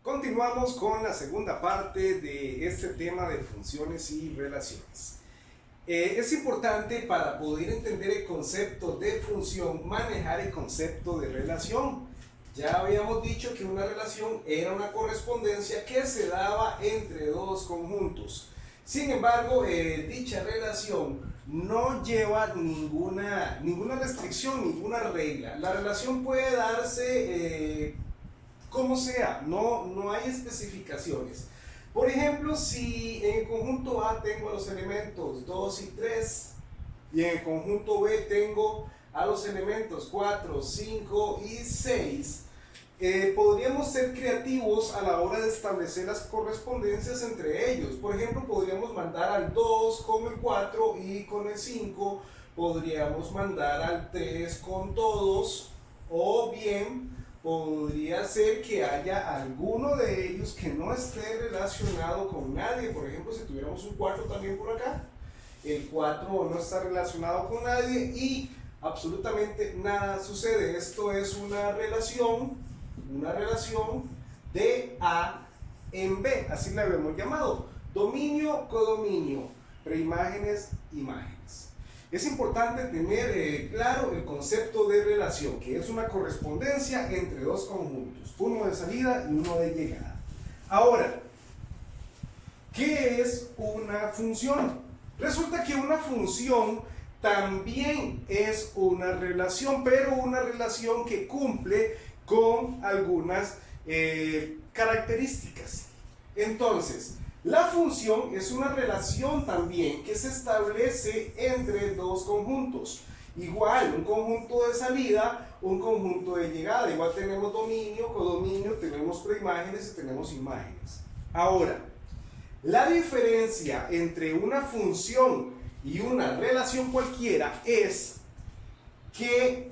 Continuamos con la segunda parte de este tema de funciones y relaciones. Es importante para poder entender el concepto de función manejar el concepto de relación. Ya habíamos dicho que una relación era una correspondencia que se daba entre dos conjuntos. Sin embargo, dicha relación no lleva ninguna restricción, ninguna regla. La relación puede darse como sea, no hay especificaciones. Por ejemplo, si en el conjunto A tengo a los elementos 2 y 3 y en el conjunto B tengo a los elementos 4, 5 y 6, podríamos ser creativos a la hora de establecer las correspondencias entre ellos. Por ejemplo, podríamos mandar al 2 con el 4 y con el 5, podríamos mandar al 3 con todos, o bien podría ser que haya alguno de ellos que no esté relacionado con nadie. Por ejemplo, si tuviéramos un 4 también por acá, el 4 no está relacionado con nadie y absolutamente nada sucede. Esto es una relación de A en B, así la hemos llamado. Dominio, codominio, preimágenes, imágenes. Es importante tener claro el concepto de relación, que es una correspondencia entre dos conjuntos, uno de salida y uno de llegada. Ahora, ¿qué es una función? Resulta que una función también es una relación, pero una relación que cumple con algunas características. Entonces, la función es una relación también que se establece entre dos conjuntos. Igual, un conjunto de salida, un conjunto de llegada. Igual tenemos dominio, codominio, tenemos preimágenes y tenemos imágenes. Ahora, la diferencia entre una función y una relación cualquiera es que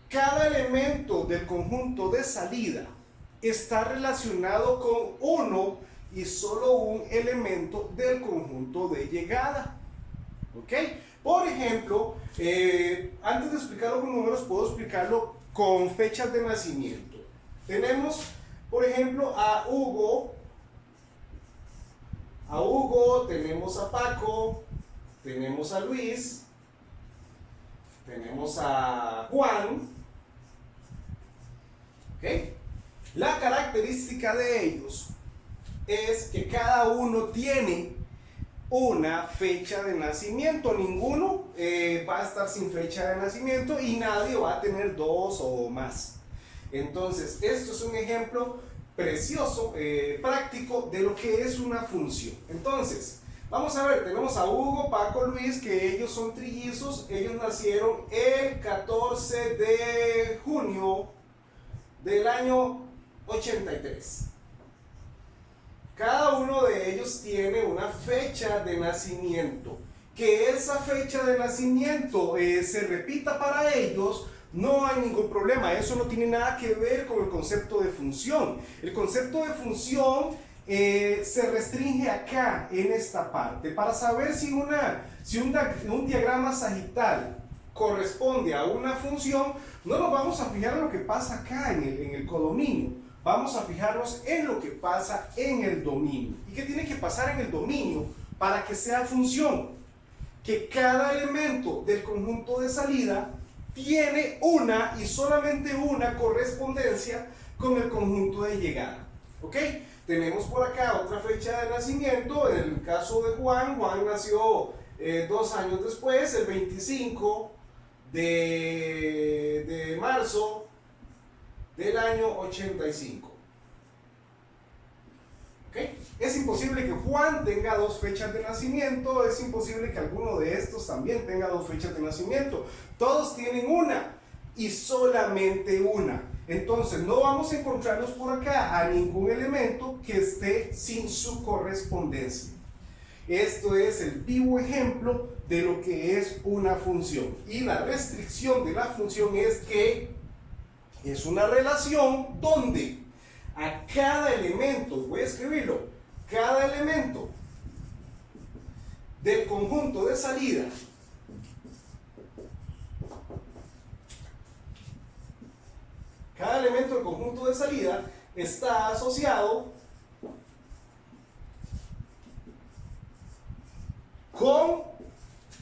cada elemento del conjunto de salida está relacionado con uno y solo un elemento del conjunto de llegada. ¿Ok? Por ejemplo, antes de explicarlo con números, puedo explicarlo con fechas de nacimiento. Tenemos, por ejemplo, a Hugo, tenemos a Paco, tenemos a Luis, tenemos a Juan. ¿Ok? La característica de ellos es que cada uno tiene una fecha de nacimiento. Ninguno va a estar sin fecha de nacimiento y nadie va a tener dos o más. Entonces, esto es un ejemplo precioso, práctico de lo que es una función. Entonces, vamos a ver, tenemos a Hugo, Paco, Luis, que ellos son trillizos. Ellos nacieron el 14 de junio del año 83. Cada uno de ellos tiene una fecha de nacimiento. Que esa fecha de nacimiento se repita para ellos, no hay ningún problema. Eso no tiene nada que ver con el concepto de función. El concepto de función se restringe acá, en esta parte. Para saber si un diagrama sagital corresponde a una función, no nos vamos a fijar en lo que pasa acá en el codominio. Vamos a fijarnos en lo que pasa en el dominio. ¿Y qué tiene que pasar en el dominio para que sea función? Que cada elemento del conjunto de salida tiene una y solamente una correspondencia con el conjunto de llegada. ¿Ok? Tenemos por acá otra fecha de nacimiento. En el caso de Juan, Juan nació 2 años después, el 25 de marzo del año 85. ¿Okay? Es imposible que Juan tenga dos fechas de nacimiento, es imposible que alguno de estos también tenga dos fechas de nacimiento. Todos tienen una y solamente una. Entonces no vamos a encontrarnos por acá a ningún elemento que esté sin su correspondencia. Esto es el vivo ejemplo de lo que es una función. Y la restricción de la función es que es una relación donde a cada elemento, voy a escribirlo, cada elemento del conjunto de salida Cada elemento del conjunto de salida está asociado con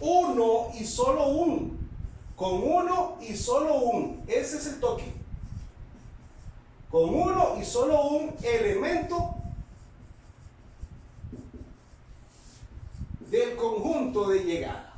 uno y solo un. Con uno y solo un. Ese es el toque. Con uno y solo un elemento del conjunto de llegada.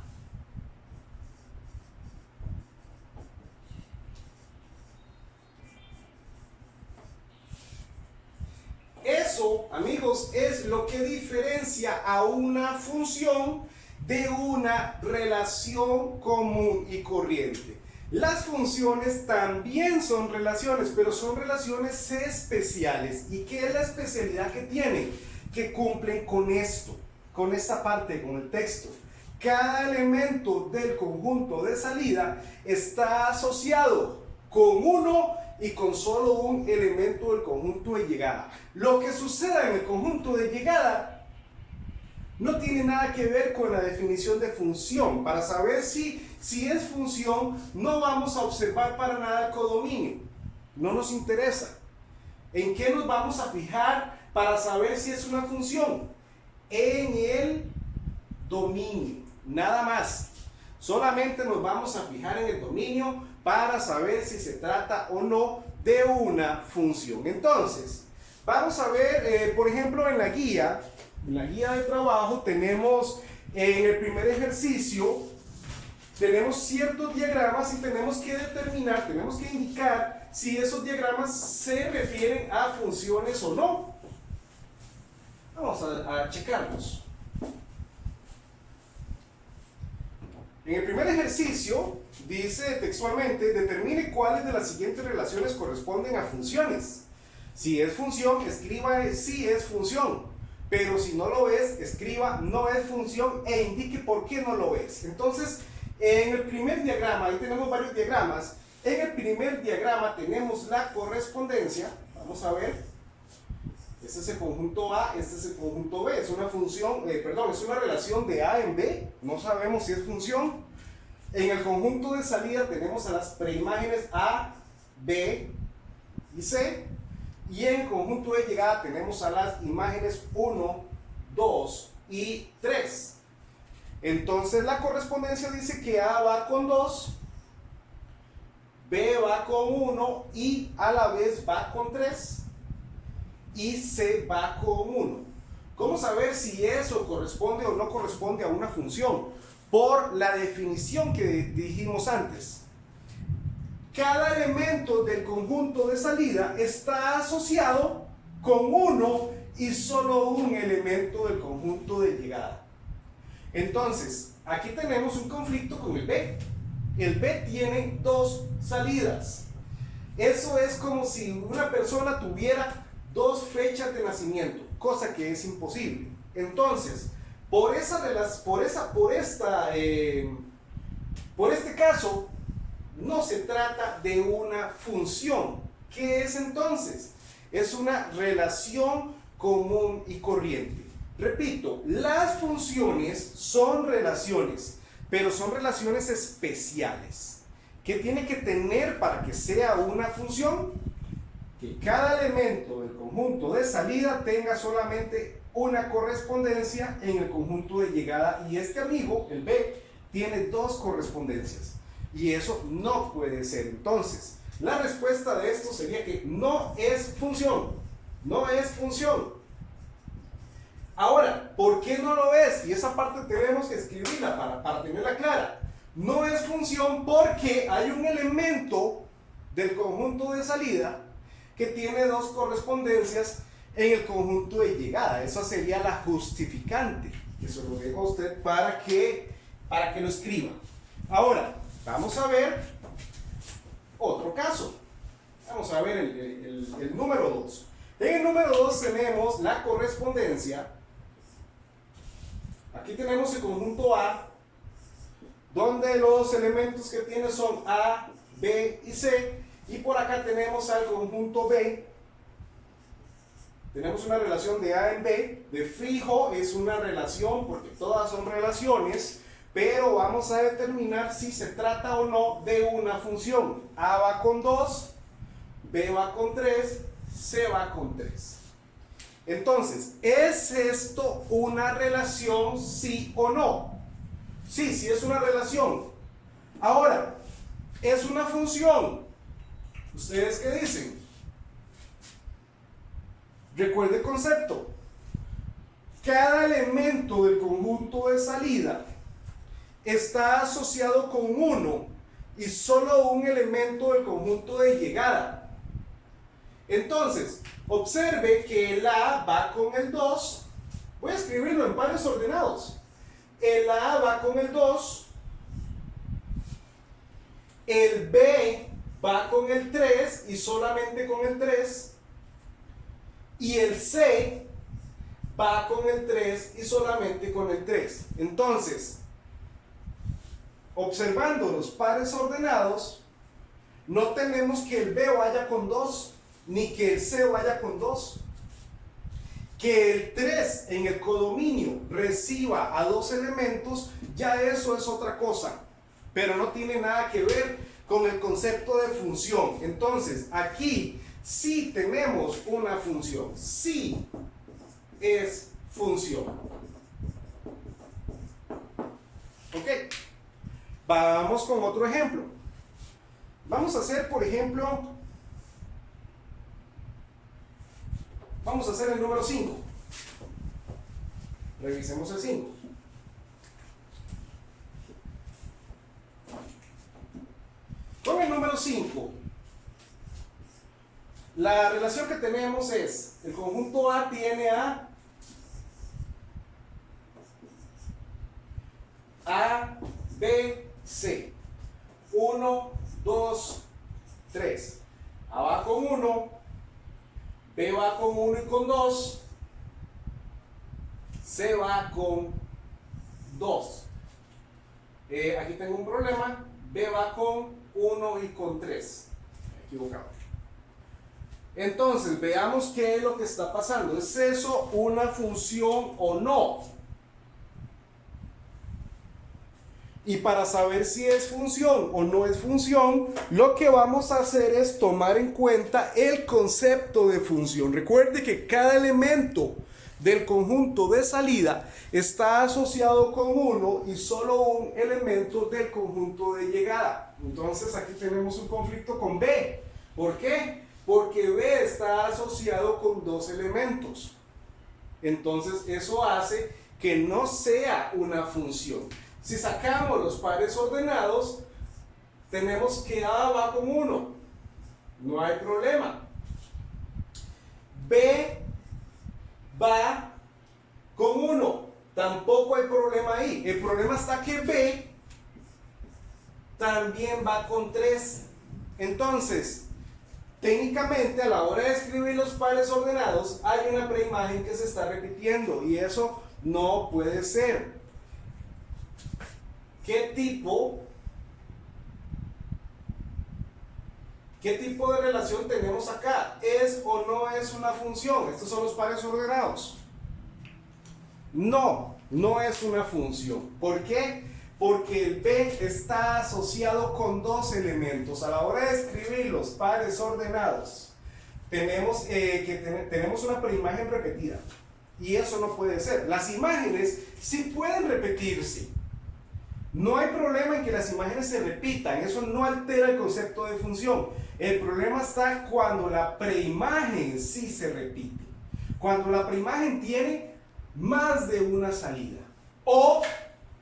Eso, amigos, es lo que diferencia a una función de una relación común y corriente. Las funciones también son relaciones, pero son relaciones especiales. ¿Y qué es la especialidad que tienen? Que cumplen con esto, con esta parte, con el texto. Cada elemento del conjunto de salida está asociado con uno y con solo un elemento del conjunto de llegada. Lo que suceda en el conjunto de llegada no tiene nada que ver con la definición de función. Para saber si es función, no vamos a observar para nada el codominio. No nos interesa. ¿En qué nos vamos a fijar para saber si es una función? En el dominio, nada más. Solamente nos vamos a fijar en el dominio para saber si se trata o no de una función. Entonces, vamos a ver, por ejemplo, en la guía de trabajo tenemos en el primer ejercicio, tenemos ciertos diagramas y tenemos que determinar, tenemos que indicar si esos diagramas se refieren a funciones o no. Vamos a checarlos. En el primer ejercicio dice textualmente: determine cuáles de las siguientes relaciones corresponden a funciones. Si es función, escriba si es función. Pero si no lo es, escriba no es función e indique por qué no lo es. Entonces, en el primer diagrama, ahí tenemos varios diagramas. En el primer diagrama tenemos la correspondencia. Vamos a ver. Este es el conjunto A, este es el conjunto B. Es una función, es una relación de A en B. No sabemos si es función. En el conjunto de salida tenemos a las preimágenes A, B y C. Y en el conjunto de llegada tenemos a las imágenes 1, 2 y 3. Entonces la correspondencia dice que A va con 2, B va con 1 y a la vez va con 3. Y C va con 1. ¿Cómo saber si eso corresponde o no corresponde a una función? Por la definición que dijimos antes. Cada elemento del conjunto de salida está asociado con uno y solo un elemento del conjunto de llegada. Entonces, aquí tenemos un conflicto con el B. El B tiene dos salidas. Eso es como si una persona tuviera dos fechas de nacimiento, cosa que es imposible. Entonces, por este caso, no se trata de una función. ¿Qué es entonces? Es una relación común y corriente. Repito, las funciones son relaciones, pero son relaciones especiales. ¿Qué tiene que tener para que sea una función? Que cada elemento del conjunto de salida tenga solamente una correspondencia en el conjunto de llegada, y este amigo, el B, tiene dos correspondencias, y eso no puede ser. Entonces, la respuesta de esto sería que no es función, no es función. Ahora, ¿por qué no lo es? Y esa parte tenemos que escribirla para tenerla clara. No es función porque hay un elemento del conjunto de salida que tiene dos correspondencias en el conjunto de llegada. Esa sería la justificante. Eso lo dejo a usted para que lo escriba. Ahora, vamos a ver otro caso. Vamos a ver el número 2. En el número 2 tenemos la correspondencia. Aquí tenemos el conjunto A, donde los elementos que tiene son A, B y C. Y por acá tenemos al conjunto B. Tenemos una relación de A en B. De fijo es una relación porque todas son relaciones. Pero vamos a determinar si se trata o no de una función. A va con 2, B va con 3, C va con 3. Entonces, ¿es esto una relación, sí o no? Sí, sí es una relación. Ahora, ¿es una función? ¿Ustedes qué dicen? Recuerde el concepto. Cada elemento del conjunto de salida está asociado con 1 y solo un elemento del conjunto de llegada. Entonces, observe que el A va con el 2. Voy a escribirlo en pares ordenados. El A va con el 2. El B va con el 3 y solamente con el 3. Y el C va con el 3 y solamente con el 3. Entonces, observando los pares ordenados, no tenemos que el B vaya con 2, ni que el C vaya con 2. Que el 3 en el codominio reciba a 2 elementos, ya eso es otra cosa, pero no tiene nada que ver con el concepto de función. Entonces, aquí sí tenemos una función, sí es función. Ok, vamos con otro ejemplo. Vamos a hacer, por ejemplo, vamos a hacer el número 5. Revisemos el 5. Con el número 5, la relación que tenemos es, el conjunto A tiene A, B, C. 1, 2, 3. A va con 1, B va con 1 y con 2, C va con 2. Aquí tengo un problema, B va con 1 y con 3. Equivocado. Entonces, veamos qué es lo que está pasando. ¿Es eso una función o no? Y para saber si es función o no es función, lo que vamos a hacer es tomar en cuenta el concepto de función. Recuerde que cada elemento del conjunto de salida está asociado con 1 y solo un elemento del conjunto de llegada. Entonces aquí tenemos un conflicto con B. ¿Por qué? Porque B está asociado con 2 elementos. Entonces eso hace que no sea una función. Si sacamos los pares ordenados, tenemos que A va con 1. No hay problema. B va con 1. Tampoco hay problema ahí. El problema está que B también va con 3. Entonces, técnicamente a la hora de escribir los pares ordenados hay una preimagen que se está repitiendo y eso no puede ser. ¿Qué tipo de relación tenemos acá? ¿Es o no es una función? Estos son los pares ordenados. No, no es una función. ¿Por qué? Porque el B está asociado con 2 elementos. A la hora de escribir los pares ordenados, tenemos tenemos una preimagen repetida. Y eso no puede ser. Las imágenes sí pueden repetirse. No hay problema en que las imágenes se repitan, eso no altera el concepto de función. El problema está cuando la preimagen sí se repite. Cuando la preimagen tiene más de una salida. O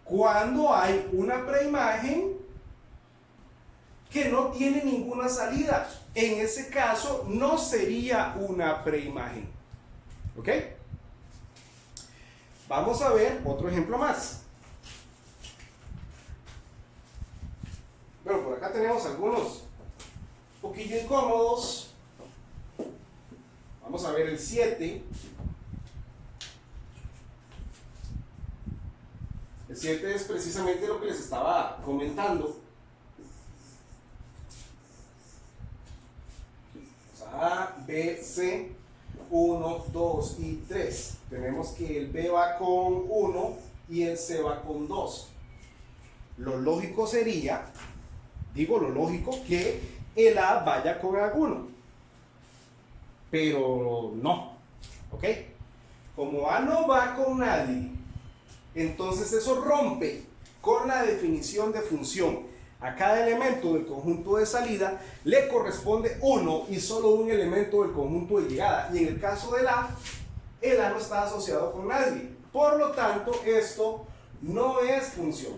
cuando hay una preimagen que no tiene ninguna salida. En ese caso no sería una preimagen. ¿Ok? Vamos a ver otro ejemplo más. Bueno, por acá tenemos algunos un poquillo incómodos. Vamos a ver el 7. El 7 es precisamente lo que les estaba comentando. A, B, C, 1, 2 y 3. Tenemos que el B va con 1 y el C va con 2. Lo lógico sería, lo lógico, que el A vaya con alguno. pero no, ¿ok? Como A no va con nadie, entonces eso rompe con la definición de función. A cada elemento del conjunto de salida le corresponde uno y solo un elemento del conjunto de llegada. Y en el caso del A, el A no está asociado con nadie. Por lo tanto, esto no es función.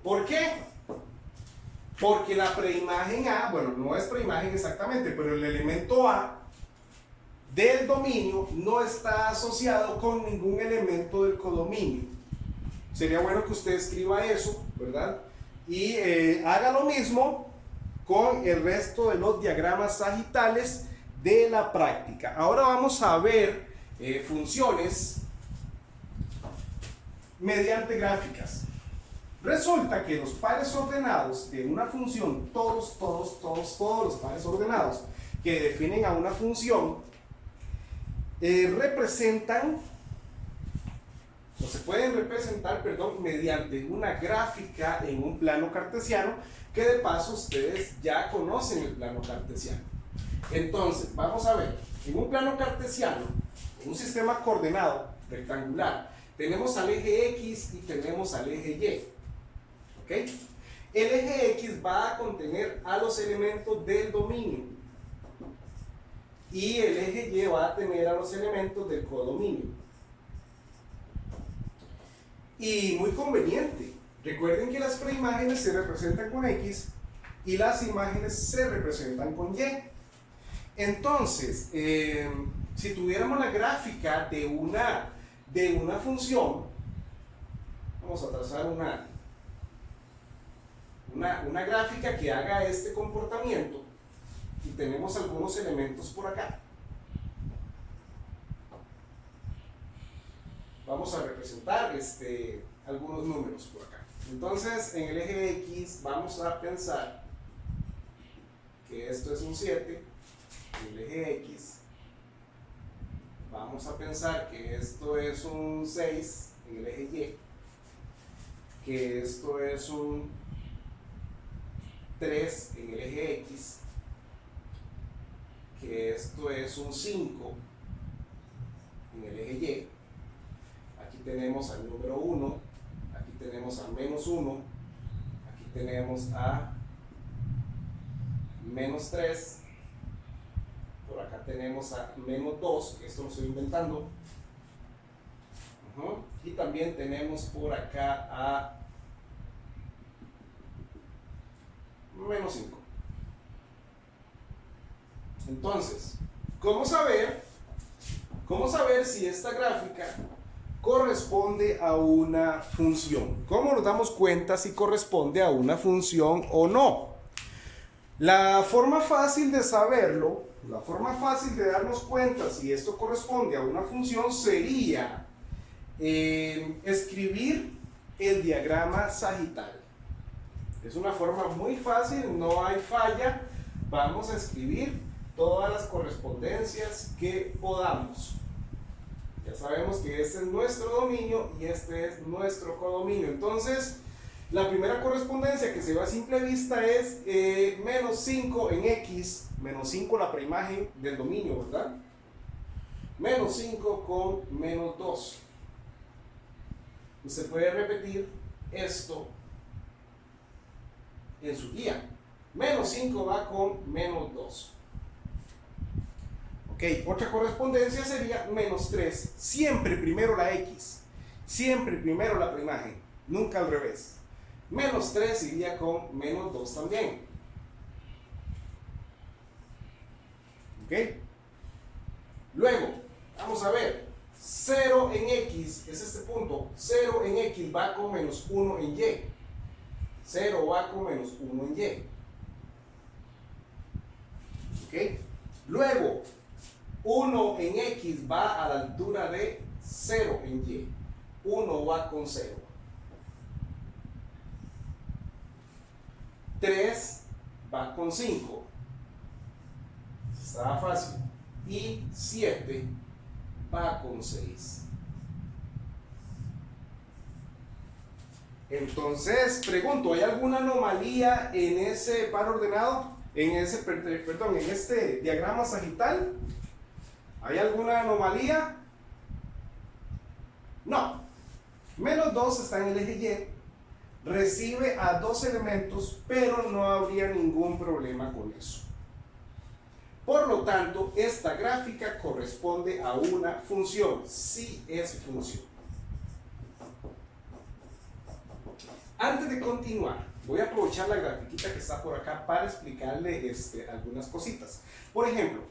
¿Por qué? Porque la preimagen A, bueno, no es preimagen exactamente, pero el elemento A del dominio no está asociado con ningún elemento del codominio. Sería bueno que usted escriba eso, ¿verdad? Y haga lo mismo con el resto de los diagramas sagitales de la práctica. Ahora vamos a ver funciones mediante gráficas. Resulta que los pares ordenados de una función, todos los pares ordenados que definen a una función, representan, o se pueden representar, perdón, mediante una gráfica en un plano cartesiano, que de paso ustedes ya conocen el plano cartesiano. Entonces, vamos a ver, en un plano cartesiano, en un sistema coordenado rectangular, tenemos al eje X y tenemos al eje Y. ¿Ok? El eje X va a contener a los elementos del dominio y el eje Y va a tener a los elementos del codominio. Y muy conveniente, recuerden que las preimágenes se representan con X y las imágenes se representan con Y. Entonces, si tuviéramos la gráfica de una función, vamos a trazar una gráfica que haga este comportamiento y tenemos algunos elementos por acá. Vamos a representar algunos números por acá. Entonces, en el eje X vamos a pensar que esto es un 7. En el eje X vamos a pensar que esto es un 6. En el eje Y, que esto es un 3 en el eje X, que esto es un 5 en el eje Y. Aquí tenemos al número 1, aquí tenemos a menos 1, aquí tenemos a menos 3, por acá tenemos a menos 2, esto lo estoy inventando, y también tenemos por acá a menos 5. Entonces, ¿cómo saber si esta gráfica corresponde a una función? ¿Cómo nos damos cuenta si corresponde a una función o no? La forma fácil de saberlo, la forma fácil de darnos cuenta si esto corresponde a una función sería escribir el diagrama sagital. Es una forma muy fácil, no hay falla. Vamos a escribir todas las correspondencias que podamos. Ya sabemos que este es nuestro dominio y este es nuestro codominio. Entonces, la primera correspondencia que se ve a simple vista es menos 5 en X, menos 5 la preimagen del dominio, ¿verdad? Menos 5 con menos 2. Usted puede repetir esto en su guía. Menos 5 va con menos 2. Ok, otra correspondencia sería menos 3. Siempre primero la X. Siempre primero la preimagen. Nunca al revés. Menos 3 iría con menos 2 también. Ok. Luego, vamos a ver. 0 en X es este punto. 0 en X va con menos 1 en Y. 0 va con menos 1 en Y. ¿Ok? Luego, 1 en X va a la altura de 0 en Y. 1 va con 0. 3 va con 5. Estaba fácil. Y 7 va con 6. Entonces, pregunto, ¿hay alguna anomalía en ese par ordenado? en este diagrama sagital, ¿hay alguna anomalía? No. Menos 2 está en el eje Y, recibe a dos elementos, pero no habría ningún problema con eso. Por lo tanto, esta gráfica corresponde a una función, sí es función. Antes de continuar, voy a aprovechar la grafiquita que está por acá para explicarle algunas cositas. Por ejemplo,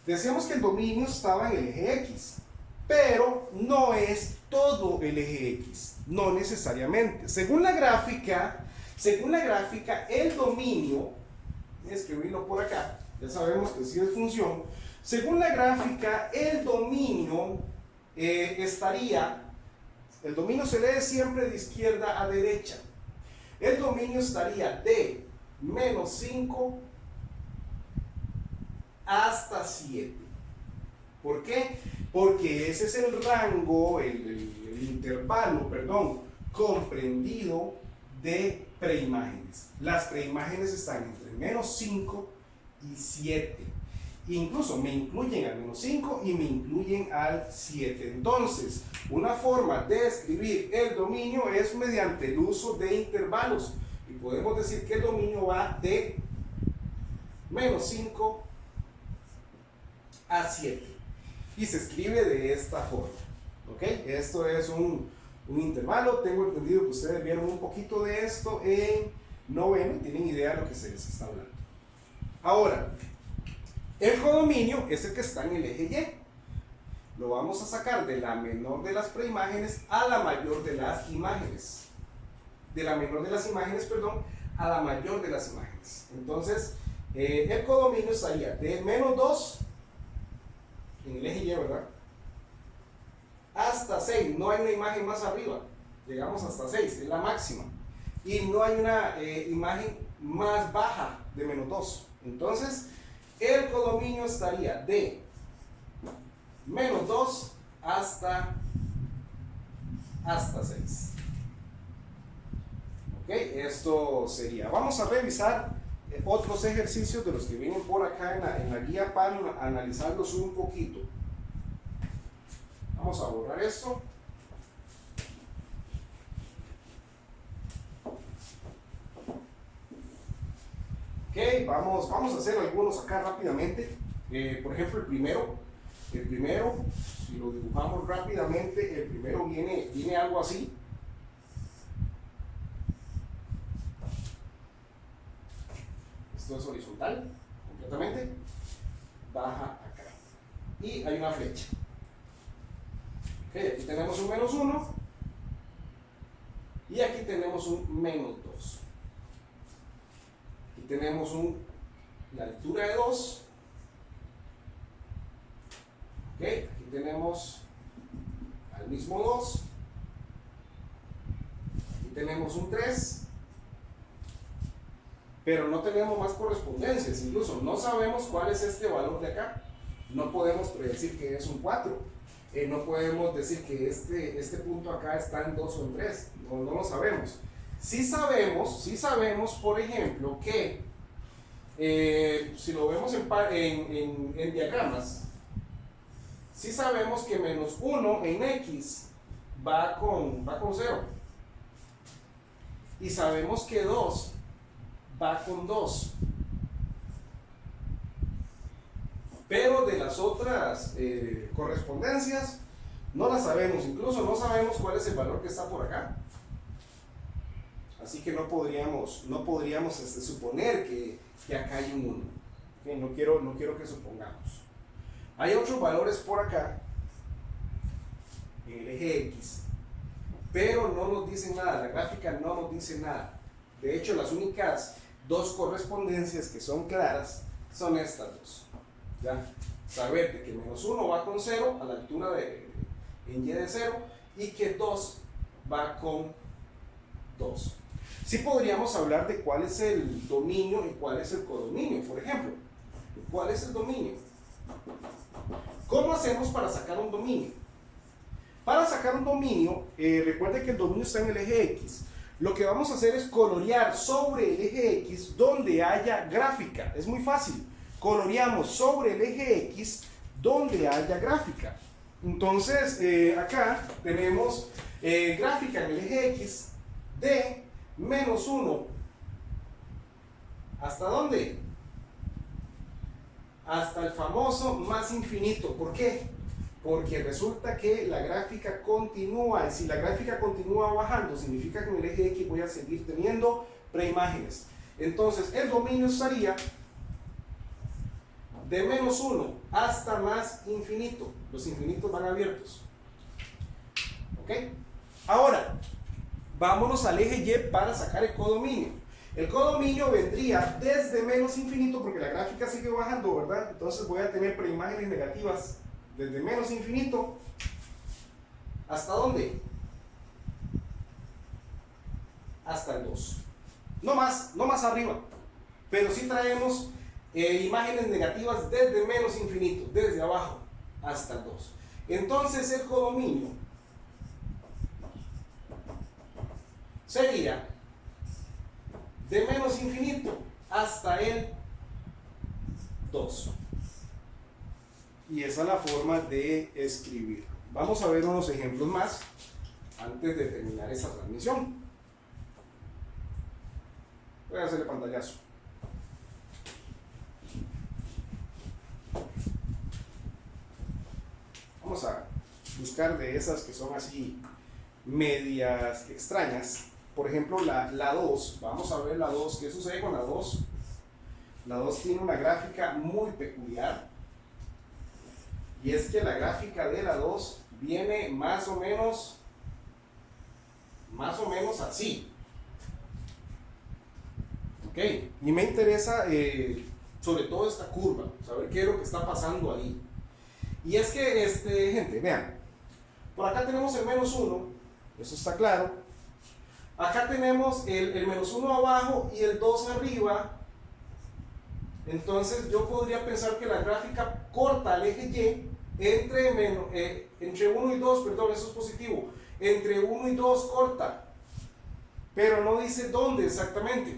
decíamos que el dominio estaba en el eje X, pero no es todo el eje X, no necesariamente. Según la gráfica, el dominio, voy a escribirlo por acá, ya sabemos que sí es función. Según la gráfica, el dominio el dominio se lee siempre de izquierda a derecha. El dominio estaría de menos 5 hasta 7. ¿Por qué? Porque ese es el rango, el intervalo, perdón, comprendido de preimágenes. Las preimágenes están entre menos 5 y 7. Incluso me incluyen al menos 5 y me incluyen al 7. Entonces, una forma de escribir el dominio es mediante el uso de intervalos. Y podemos decir que el dominio va de menos 5 a 7. Y se escribe de esta forma. ¿Ok? Esto es un intervalo. Tengo entendido que ustedes vieron un poquito de esto en noveno y tienen idea de lo que se les está hablando. Ahora, el codominio es el que está en el eje Y. Lo vamos a sacar de la menor de las preimágenes a la mayor de las imágenes. De la menor de las imágenes, perdón, a la mayor de las imágenes. Entonces, el codominio estaría de menos 2 en el eje Y, ¿verdad? Hasta 6. No hay una imagen más arriba. Llegamos hasta 6, es la máxima. Y no hay una imagen más baja de menos 2. Entonces, el codominio estaría de menos 2 hasta 6. Ok, esto sería. Vamos a revisar otros ejercicios de los que vienen por acá en la guía para analizarlos un poquito. Vamos a borrar esto. Ok, vamos a hacer algunos acá rápidamente. Por ejemplo, el primero, si lo dibujamos rápidamente, el primero viene algo así. Esto es horizontal, completamente. Baja acá. Y hay una flecha. Ok, aquí tenemos un menos 1. Y aquí tenemos un menos 2. Aquí tenemos la altura de 2. Ok, aquí tenemos al mismo 2. Aquí tenemos un 3. Pero no tenemos más correspondencias. Incluso no sabemos cuál es este valor de acá. No podemos predecir que es un 4. No podemos decir que este punto acá está en 2 o en 3. No lo sabemos. Sí sabemos, por ejemplo, que si lo vemos en diagramas, sí sabemos que menos 1 en X va con 0. Y sabemos que 2 va con 2. Pero de las otras correspondencias no las sabemos. Incluso no sabemos cuál es el valor que está por acá. Así que no podríamos suponer que acá hay un 1. ¿Okay? No quiero que supongamos. Hay otros valores por acá en el eje X, pero no nos dicen nada. La gráfica no nos dice nada. De hecho, las únicas dos correspondencias que son claras son estas dos. ¿Ya? Saber de que menos 1 va con 0 a la altura en Y de 0 y que 2 va con 2. Sí podríamos hablar de cuál es el dominio y cuál es el codominio, por ejemplo. ¿Cuál es el dominio? ¿Cómo hacemos para sacar un dominio? Para sacar un dominio, recuerde que el dominio está en el eje X. lo que vamos a hacer es colorear sobre el eje X donde haya gráfica. Es muy fácil. Coloreamos sobre el eje X donde haya gráfica. Entonces, acá tenemos gráfica en el eje X de menos 1. ¿Hasta dónde? Hasta el famoso más infinito. ¿Por qué? Porque resulta que la gráfica continúa, y si la gráfica continúa bajando, significa que en el eje X voy a seguir teniendo preimágenes. Entonces, el dominio estaría de menos 1 hasta más infinito. Los infinitos van abiertos. ¿Ok? Ahora, vámonos al eje Y para sacar el codominio. El codominio vendría desde menos infinito, porque la gráfica sigue bajando, ¿verdad? Entonces voy a tener preimágenes negativas desde menos infinito. ¿Hasta dónde? Hasta el 2. No más arriba. Pero sí traemos imágenes negativas desde menos infinito, desde abajo hasta el 2. Entonces el codominio sería de menos infinito hasta el 2. Y esa es la forma de escribir. Vamos a ver unos ejemplos más antes de terminar esta transmisión. Voy a hacerle pantallazo. Vamos a buscar de esas que son así medias extrañas. Por ejemplo, la 2. Vamos a ver la 2. ¿Qué sucede con la 2? La 2 tiene una gráfica muy peculiar. Y es que la gráfica de la 2 viene más o menos así. Ok, y me interesa sobre todo esta curva, saber qué es lo que está pasando ahí. Y es que, gente, vean, por acá tenemos el menos 1, eso está claro. Acá tenemos el menos 1 abajo y el 2 arriba. Entonces yo podría pensar que la gráfica corta al eje Y entre 1 y 2, perdón, eso es positivo. Entre 1 y 2 corta, pero no dice dónde exactamente.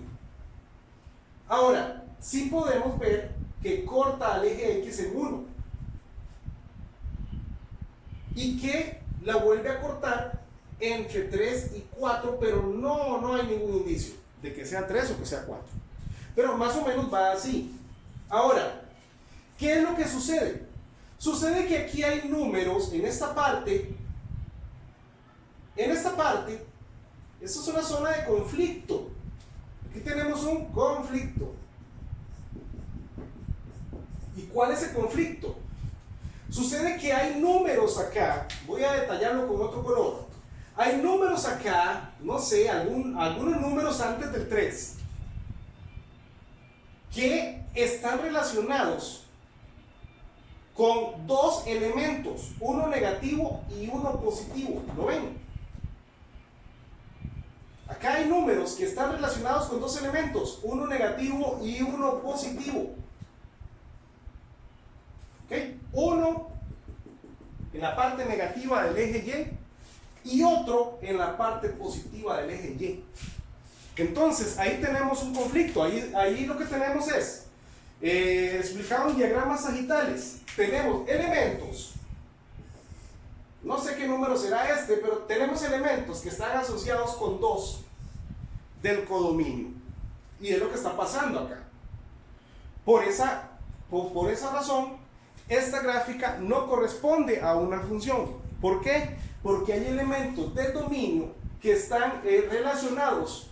Ahora, sí podemos ver que corta al eje X en 1 y que la vuelve a cortar entre 3 y 4, pero no hay ningún indicio de que sea 3 o que sea 4. Pero más o menos va así. Ahora, ¿qué es lo que sucede? Sucede que aquí hay números en esta parte. En esta parte, esto es una zona de conflicto. Aquí tenemos un conflicto. ¿Y cuál es el conflicto? Sucede que hay números acá. Voy a detallarlo con otro color. Hay números acá, no sé, algunos números antes del 3, que están relacionados con dos elementos, uno negativo y uno positivo. ¿Lo ven? Acá hay números que están relacionados con dos elementos, uno negativo y uno positivo. ¿Ok? Uno en la parte negativa del eje Y otro en la parte positiva del eje Y. Entonces, ahí tenemos un conflicto. Ahí lo que tenemos es, explicado en diagramas sagitales, tenemos elementos, no sé qué número será este, pero tenemos elementos que están asociados con 2 del codominio. Y es lo que está pasando acá. Por esa razón, esta gráfica no corresponde a una función. ¿Por qué? Porque hay elementos del dominio que están relacionados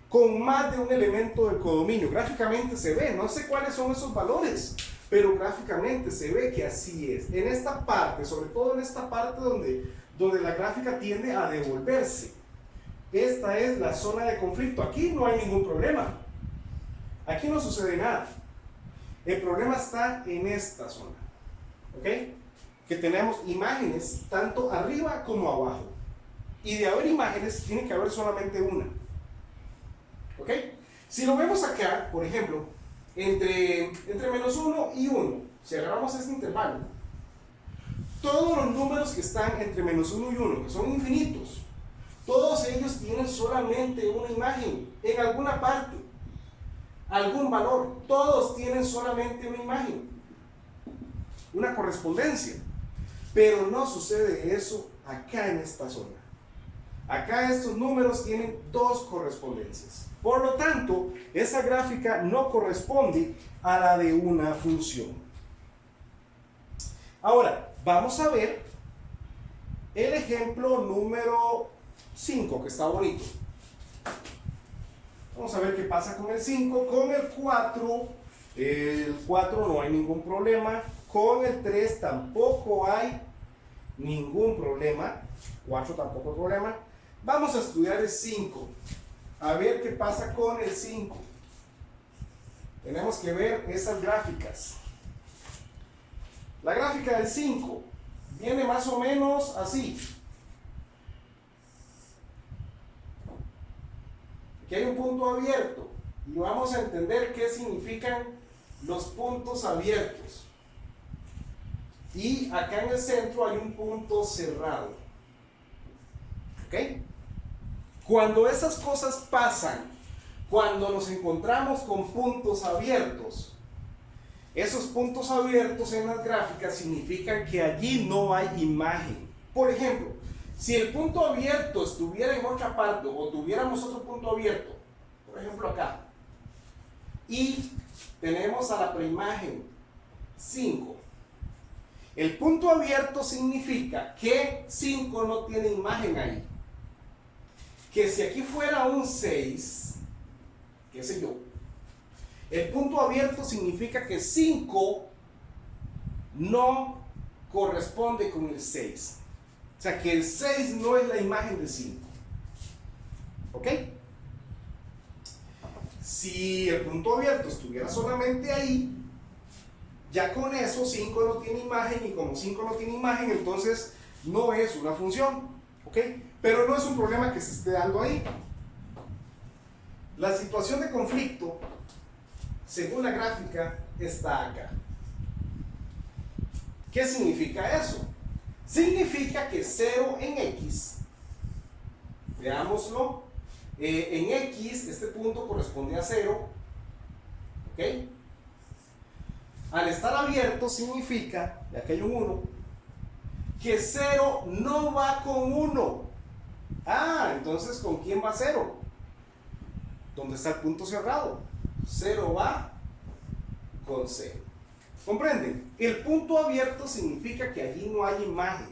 con más de un elemento del codominio. Gráficamente se ve, no sé cuáles son esos valores, pero gráficamente se ve que así es. En esta parte, sobre todo en esta parte donde la gráfica tiende a devolverse, esta es la zona de conflicto. Aquí no hay ningún problema, aquí no sucede nada. El problema está en esta zona, ¿ok? Que tenemos imágenes tanto arriba como abajo, y de haber imágenes tiene que haber solamente una. ¿Ok? Si lo vemos acá, por ejemplo, entre menos 1 y 1, si agarramos este intervalo, todos los números que están entre menos 1 y 1, que son infinitos, Todos ellos tienen solamente una imagen en alguna parte, algún valor. Todos tienen solamente una imagen, una correspondencia. Pero no sucede eso acá en esta zona. Acá estos números tienen dos correspondencias. Por lo tanto, esa gráfica no corresponde a la de una función. Ahora, vamos a ver el ejemplo número 5, que está bonito. Vamos a ver qué pasa con el 5. Con el 4 no hay ningún problema. Con el 3 tampoco hay ningún problema. 4 tampoco hay problema. Vamos a estudiar el 5. A ver qué pasa con el 5. Tenemos que ver esas gráficas. La gráfica del 5 viene más o menos así. Aquí hay un punto abierto y vamos a entender qué significan los puntos abiertos. Y acá en el centro hay un punto cerrado. ¿Ok? Cuando esas cosas pasan, cuando nos encontramos con puntos abiertos, esos puntos abiertos en las gráficas significan que allí no hay imagen. Por ejemplo, si el punto abierto estuviera en otra parte o tuviéramos otro punto abierto, por ejemplo acá, y tenemos a la preimagen 5, el punto abierto significa que 5 no tiene imagen ahí. Que si aquí fuera un 6, qué sé yo, el punto abierto significa que 5 no corresponde con el 6. O sea, que el 6 no es la imagen de 5. ¿Ok? Si el punto abierto estuviera solamente ahí, ya con eso 5 no tiene imagen, y como 5 no tiene imagen, entonces no es una función. ¿Ok? Pero no es un problema que se esté dando ahí. La situación de conflicto, según la gráfica, está acá. ¿Qué significa eso? Significa que 0 en X, veámoslo, en X este punto corresponde a 0, ¿ok? Al estar abierto significa, y aquí hay un 1, que 0 no va con 1. Ah, entonces ¿con quién va 0? ¿Dónde está el punto cerrado? 0 va con 0. ¿Comprenden? El punto abierto significa que allí no hay imagen.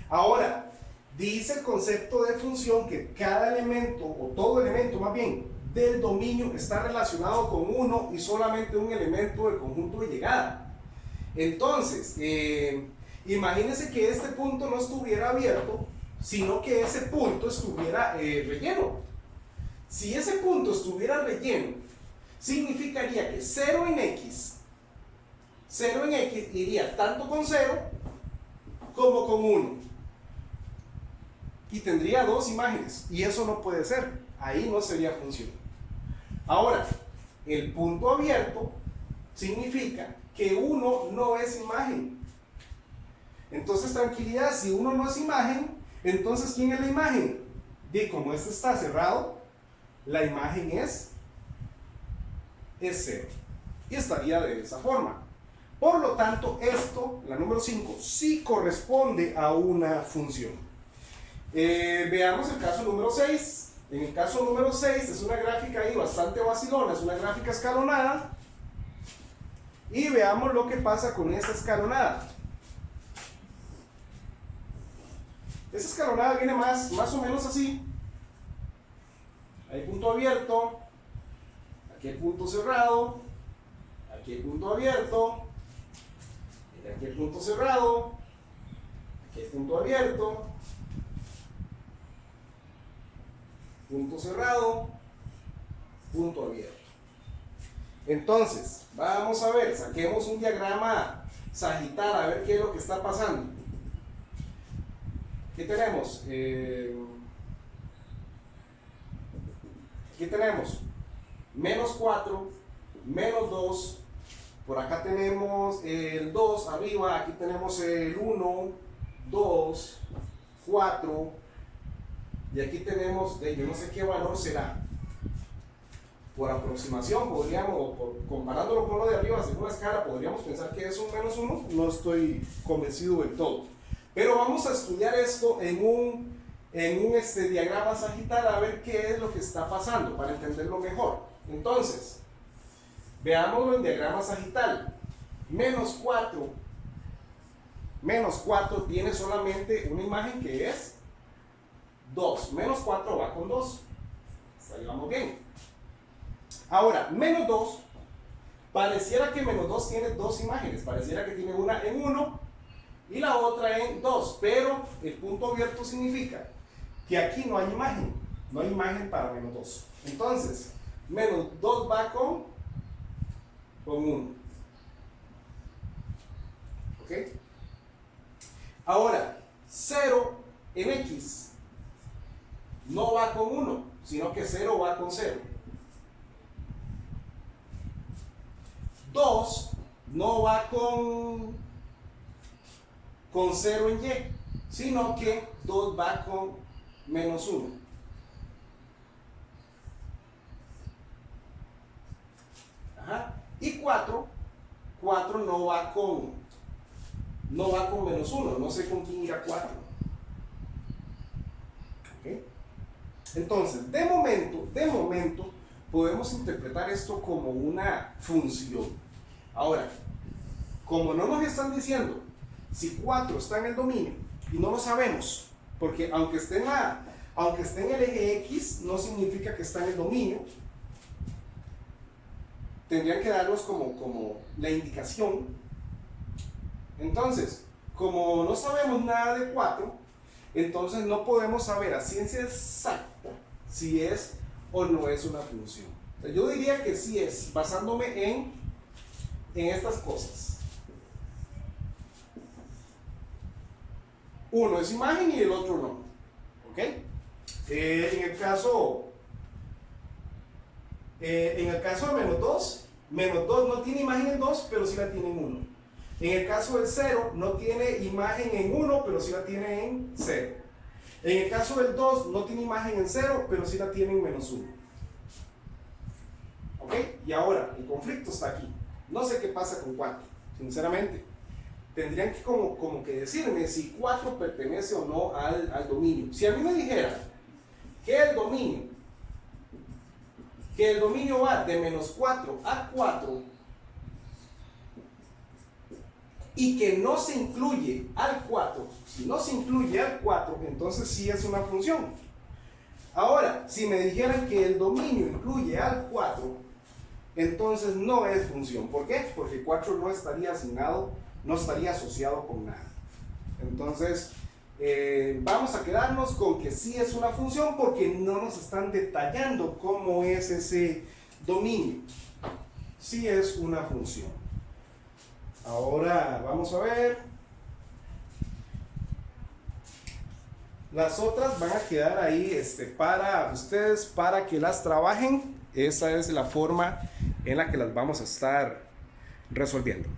Ahora, dice el concepto de función que cada elemento, o todo elemento más bien, del dominio está relacionado con uno y solamente un elemento del conjunto de llegada. Entonces, imagínense que este punto no estuviera abierto, sino que ese punto estuviera relleno. Si ese punto estuviera relleno, significaría que 0 en X iría tanto con 0 como con 1. Y tendría dos imágenes. Y eso no puede ser. Ahí no sería función. Ahora, el punto abierto significa que 1 no es imagen. Entonces, tranquilidad, si 1 no es imagen, entonces ¿quién es la imagen? Y como este está cerrado, la imagen es 0. Y estaría de esa forma. Por lo tanto, esto, la número 5, sí corresponde a una función. Veamos el caso número 6. En el caso número 6 es una gráfica ahí bastante vacilona, es una gráfica escalonada. Y veamos lo que pasa con esta escalonada. Esta escalonada viene más o menos así. Hay punto abierto, aquí hay punto cerrado, aquí hay punto abierto, aquí hay punto cerrado, aquí hay punto abierto, punto cerrado, punto abierto. Entonces, vamos a ver, saquemos un diagrama sagital a ver qué es lo que está pasando. ¿Qué tenemos? Aquí tenemos menos 4, menos 2, por acá tenemos el 2 arriba, aquí tenemos el 1, 2, 4, y aquí tenemos, yo no sé qué valor será. Por aproximación, podríamos, comparándolo con lo de arriba, según la escala, podríamos pensar que es un menos 1. No estoy convencido del todo. Pero vamos a estudiar esto en un diagrama sagital a ver qué es lo que está pasando para entenderlo mejor. Entonces, veámoslo en diagrama sagital. Menos 4 tiene solamente una imagen que es 2. Menos 4 va con 2. Hasta ahí vamos bien. Ahora, menos 2, pareciera que menos 2 tiene dos imágenes. Pareciera que tiene una en 1 y la otra en 2. Pero el punto abierto significa que aquí no hay imagen. No hay imagen para menos 2. Entonces, menos 2 va con 1. ¿Ok? Ahora, 0 en X no va con 1, sino que 0 va con 0. 2 no va con 0 en Y, sino que 2 va con menos 1. Ajá. Y 4 no va con menos 1, no sé con quién irá 4. ¿Okay? Entonces, de momento, podemos interpretar esto como una función. Ahora, como no nos están diciendo si 4 está en el dominio, y no lo sabemos, porque aunque esté en el eje X, no significa que está en el dominio, tendrían que darnos como la indicación. Entonces, como no sabemos nada de 4, entonces no podemos saber a ciencia exacta si es o no es una función. Entonces, yo diría que sí es, basándome en estas cosas. Uno es imagen y el otro no. ¿Ok? En el caso de menos 2 no tiene imagen en 2, pero sí la tiene en 1. En el caso del 0, no tiene imagen en 1, pero sí la tiene en 0. En el caso del 2, no tiene imagen en 0, pero sí la tiene en menos 1. ¿Ok? Y ahora, el conflicto está aquí. No sé qué pasa con 4, sinceramente. Tendrían que como que decirme si 4 pertenece o no al dominio. Si a mí me dijera que el dominio va de menos 4 a 4 y que no se incluye al 4, si no se incluye al 4, entonces sí es una función. Ahora, si me dijeran que el dominio incluye al 4, entonces no es función. ¿Por qué? Porque 4 no estaría asignado, no estaría asociado con nada. Entonces, vamos a quedarnos con que sí es una función porque no nos están detallando cómo es ese dominio. Sí es una función. Ahora vamos a ver. Las otras van a quedar ahí para ustedes, para que las trabajen. Esa es la forma en la que las vamos a estar resolviendo.